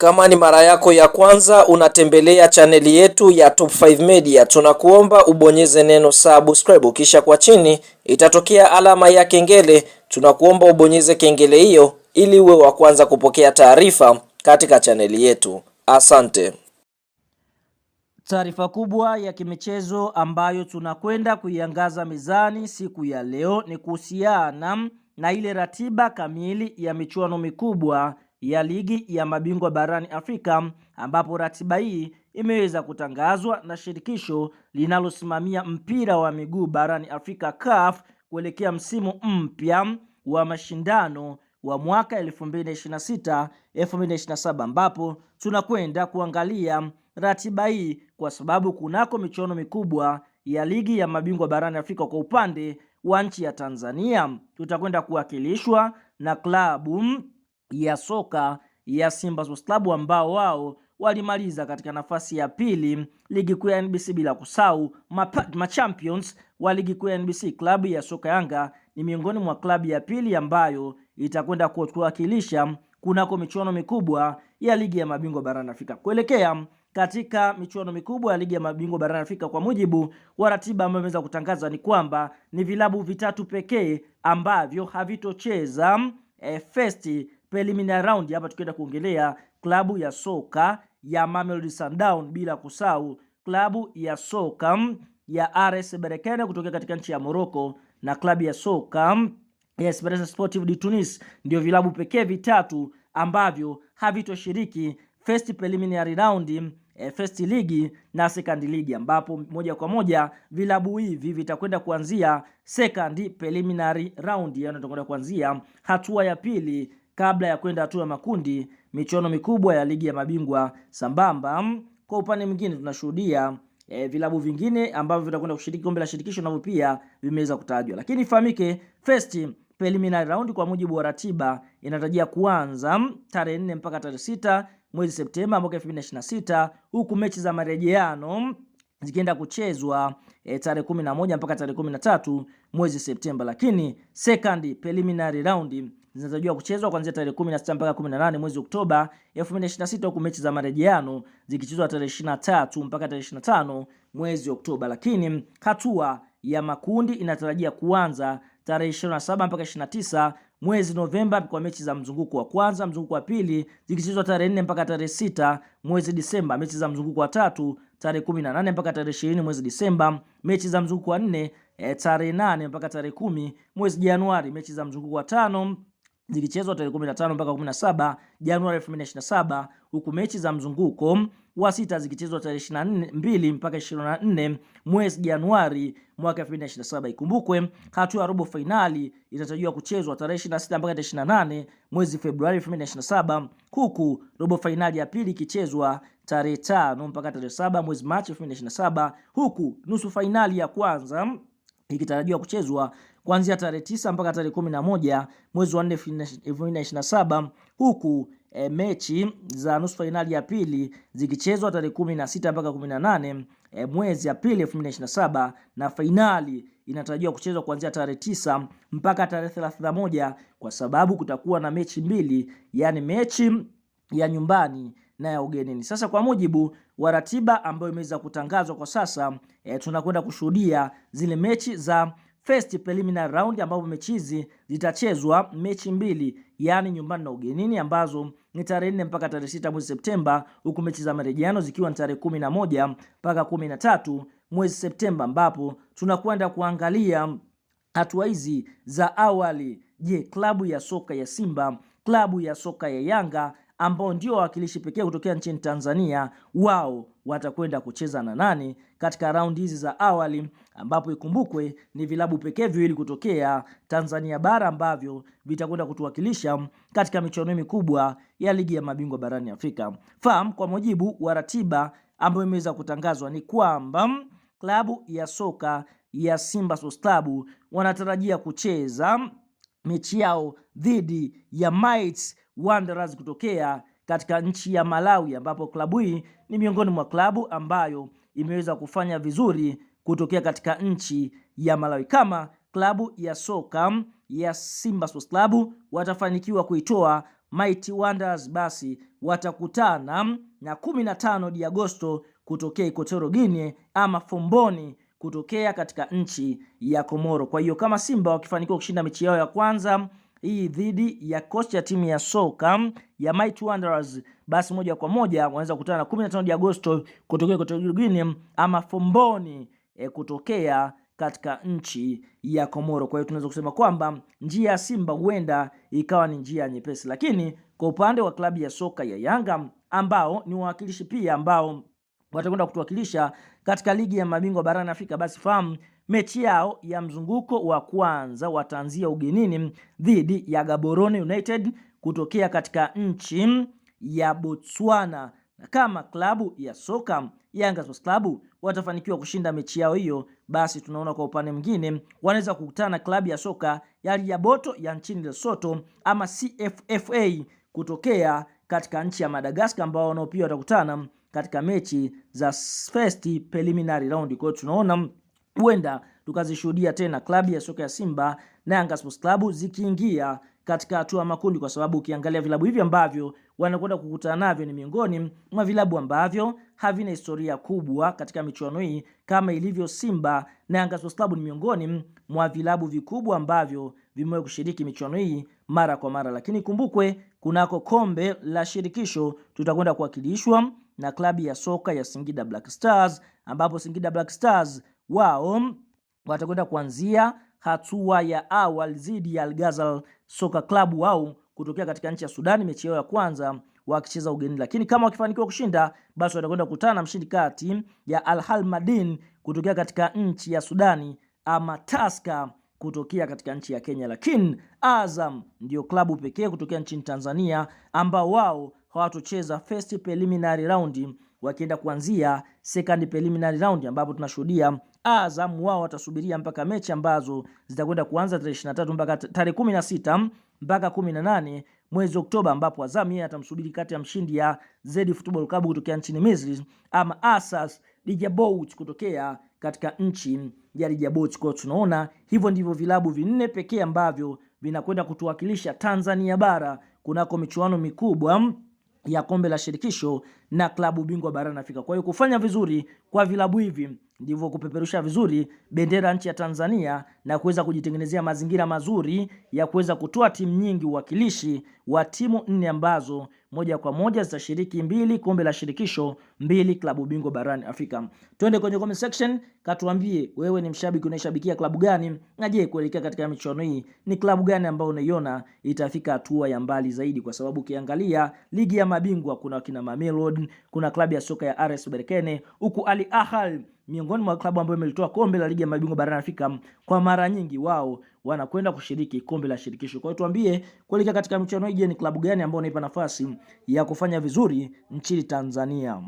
Kama ni mara yako ya kwanza unatembelea chaneli yetu ya Top 5 Media, tunakuomba ubonyeze neno subscribe, kisha kwa chini itatokea alama ya kengele. Tunakuomba ubonyeze kengele hiyo ili uwe wa kwanza kupokea taarifa katika chaneli yetu. Asante. Taarifa kubwa ya kimichezo ambayo tunakwenda kuiangaza mezani siku ya leo ni kuhusiana na ile ratiba kamili ya michuano mikubwa ya ligi ya mabingwa barani Afrika, ambapo ratiba hii imeweza kutangazwa na shirikisho linalosimamia mpira wa miguu barani Afrika CAF kuelekea msimu mpya wa mashindano wa mwaka 2026-2027, ambapo tunakwenda kuangalia ratiba hii kwa sababu kunako michuano mikubwa ya ligi ya mabingwa barani Afrika kwa upande wa nchi ya Tanzania tutakwenda kuwakilishwa na klabu ya soka ya Simba Sports Club ambao wao walimaliza katika nafasi ya pili ligi kuu ya NBC, bila kusahau champions wa ligi kuu ya NBC. Klabu ya soka Yanga ni miongoni mwa klabu ya pili ambayo itakwenda kuwakilisha kunako michuano mikubwa ya ligi ya mabingwa barani Afrika kuelekea katika michuano mikubwa ya ligi ya mabingwa barani Afrika. Kwa mujibu wa ratiba ambayo imeweza kutangaza ni kwamba ni vilabu vitatu pekee ambavyo havitocheza first preliminary round. Hapa tukienda kuongelea klabu ya soka ya Mamelodi Sundowns, bila kusahau klabu ya soka ya RS Berkane kutoka katika nchi ya Morocco na klabu ya soka ya Esperance Sportive de Tunis. Ndio vilabu pekee vitatu ambavyo havitoshiriki first preliminary round, first league na second league, ambapo moja kwa moja vilabu hivi vitakwenda kuanzia second preliminary round, yani tutakwenda kuanzia hatua ya pili kabla ya kwenda hatua ya makundi michuano mikubwa ya ligi ya mabingwa. Sambamba kwa upande mwingine tunashuhudia vilabu vingine ambavyo vitakwenda kushiriki kombe la shirikisho navyo pia vimeweza kutajwa, lakini ifahamike first preliminary round kwa mujibu wa ratiba inatarajia kuanza tarehe 4 mpaka tarehe 6 mwezi Septemba mwaka 2026, huku mechi za marejeano zikienda kuchezwa tarehe 11 mpaka tarehe 13 mwezi Septemba, lakini second preliminary round zinatarajiwa kuchezwa kuanzia tarehe 16 mpaka 18 mwezi Oktoba 2026, huku mechi za marejeano zikichezwa tarehe 23 mpaka tarehe 25 mwezi Oktoba, lakini hatua ya makundi inatarajia kuanza tarehe 27 mpaka 29 mwezi Novemba kwa mechi za mzunguko wa kwanza. Mzunguko wa pili zikichezwa tarehe 4 mpaka tarehe 6 mwezi Disemba. Mechi za mzunguko wa tatu tarehe 18 mpaka tarehe 20 mwezi Disemba. Mechi za mzunguko wa 4 tarehe 8 mpaka tarehe 10 mwezi Januari. Mechi za mzunguko wa 5 zikichezwa tarehe 15 mpaka 17 Januari 2027, huku mechi za mzunguko wa 6 zikichezwa tarehe 22 mpaka 24 mwezi Januari mwaka 2027. Ikumbukwe hatua ya robo finali itatarajiwa kuchezwa tarehe 26 mpaka 28 mwezi Februari 2027, huku robo finali ya pili ikichezwa tarehe 5 mpaka tarehe 7 mwezi Machi 2027, huku nusu finali ya kwanza ikitarajiwa kuchezwa kuanzia tarehe 9 mpaka tarehe 11 mwezi wa 4 2027, huku mechi za nusu finali ya pili zikichezwa tarehe 16 mpaka 18 mwezi Aprili 2027, na finali inatarajiwa kuchezwa kuanzia tarehe 9 mpaka tarehe 31, kwa sababu kutakuwa na mechi mbili, yani mechi ya nyumbani na ya ugenini. Sasa kwa mujibu wa ratiba ambayo imeweza kutangazwa kwa sasa, tunakwenda kushuhudia zile mechi za first preliminary round, ambapo mechi hizi zitachezwa mechi mbili, yani nyumbani na ugenini, ambazo ni tarehe 4 mpaka tarehe 6 mwezi Septemba, huku mechi za marejeano zikiwa ni tarehe 11 mpaka 13 mwezi Septemba, ambapo tunakwenda kuangalia hatua hizi za awali. Je, klabu ya soka ya Simba, klabu ya soka ya Yanga ambao ndio wawakilishi pekee kutokea nchini Tanzania, wao watakwenda kucheza na nani katika raundi hizi za awali, ambapo ikumbukwe ni vilabu pekee viwili kutokea Tanzania bara ambavyo vitakwenda kutuwakilisha katika michuano mikubwa ya ligi ya mabingwa barani Afrika. Fahamu kwa mujibu wa ratiba ambayo imeweza kutangazwa ni kwamba klabu ya soka ya Simba Sports Club wanatarajia kucheza mechi yao dhidi ya Mighty Wanderers kutokea katika nchi ya Malawi, ambapo klabu hii ni miongoni mwa klabu ambayo imeweza kufanya vizuri kutokea katika nchi ya Malawi. Kama klabu ya soka ya Simba Sports Club watafanikiwa kuitoa Mighty Wonders basi watakutana na 15 Agosto kutokea Equatorial Guinea ama Fomboni kutokea katika nchi ya Komoro. Kwa hiyo kama Simba wakifanikiwa kushinda mechi yao ya kwanza hii dhidi ya kocha ya timu ya soka ya Mighty Wanderers, basi moja kwa moja wanaweza kukutana na 15 Agosto kutokea Equatorial Guinea ama Fomboni kutokea katika nchi ya Komoro. Kwa hiyo tunaweza kusema kwamba njia ya Simba huenda ikawa ni njia nyepesi, lakini kwa upande wa klabu ya soka ya Yanga ambao ni wawakilishi pia ambao watakwenda kutuwakilisha katika ligi ya mabingwa barani Afrika, basi fahamu mechi yao ya mzunguko wa kwanza wataanzia ugenini dhidi ya Gaborone United kutokea katika nchi ya Botswana. Na kama klabu ya soka Yanga Sports Club watafanikiwa kushinda mechi yao hiyo, basi tunaona kwa upande mwingine wanaweza kukutana na klabu ya soka ya Liaboto ya nchini Lesotho ama CFFA kutokea katika nchi ya Madagascar, ambao nao pia watakutana katika mechi za first preliminary round. Kwa hiyo tunaona huenda tukazishuhudia tena klabu ya soka ya Simba na Yanga Sports Club zikiingia katika hatua makundi, kwa sababu ukiangalia vilabu hivi ambavyo wanakwenda kukutana navyo ni miongoni mwa vilabu ambavyo havina historia kubwa katika michuano hii kama ilivyo Simba na Yanga Sports Club ni miongoni mwa vilabu vikubwa ambavyo vimewahi kushiriki michuano hii mara kwa mara. Lakini kumbukwe kunako kombe la shirikisho tutakwenda kuwakilishwa na klabu ya soka ya Singida Black Stars, ambapo Singida Black Stars wao watakwenda kuanzia hatua ya awali dhidi ya Al Ghazal Soccer Club wao kutokea katika nchi ya Sudan, mechi yao ya kwanza wakicheza ugenini. Lakini kama wakifanikiwa kushinda, basi watakwenda kukutana na mshindi kati ya Al Ahly Madin kutokea katika nchi ya Sudani ama Tusker kutokea katika nchi ya Kenya. Lakini Azam ndio klabu pekee kutokea nchini Tanzania ambao wao hawatocheza first preliminary round, wakienda kuanzia second preliminary round, ambapo tunashuhudia Azam wao watasubiria mpaka mechi ambazo zitakwenda kuanza tarehe 23 mpaka tarehe 16 mpaka 18 mwezi Oktoba, ambapo Azam yeye atamsubiri kati ya mshindi ya Zedi Football Club kutokea nchini Misri ama Asas Djibouti kutokea katika nchi ya Djibouti. Kwa tunaona hivyo ndivyo vilabu vinne pekee ambavyo vinakwenda kutuwakilisha Tanzania bara kunako michuano mikubwa ya kombe la shirikisho na klabu bingwa barani Afrika. Kwa hiyo kufanya vizuri kwa vilabu hivi ndivyo kupeperusha vizuri bendera nchi ya Tanzania na kuweza kujitengenezea mazingira mazuri ya kuweza kutoa timu nyingi, uwakilishi wa timu 4 ambazo moja kwa moja zitashiriki 2 kombe la shirikisho, 2 klabu bingwa barani Afrika. Twende kwenye comment section, katuambie wewe ni mshabiki unaishabikia klabu gani, na je, kuelekea katika michuano hii ni klabu gani ambayo unaiona itafika hatua ya mbali zaidi? Kwa sababu ukiangalia ligi ya mabingwa kuna kina Mamelodi, kuna klabu ya soka ya RS Berkane, huku Al Ahly miongoni mwa klabu ambayo imelitoa kombe la ligi ya mabingwa barani Afrika kwa mara nyingi, wao wanakwenda kushiriki kombe la shirikisho. Kwa hiyo tuambie kuelekea katika michuano hii, je, ni klabu gani ambayo inaipa nafasi ya kufanya vizuri nchini Tanzania?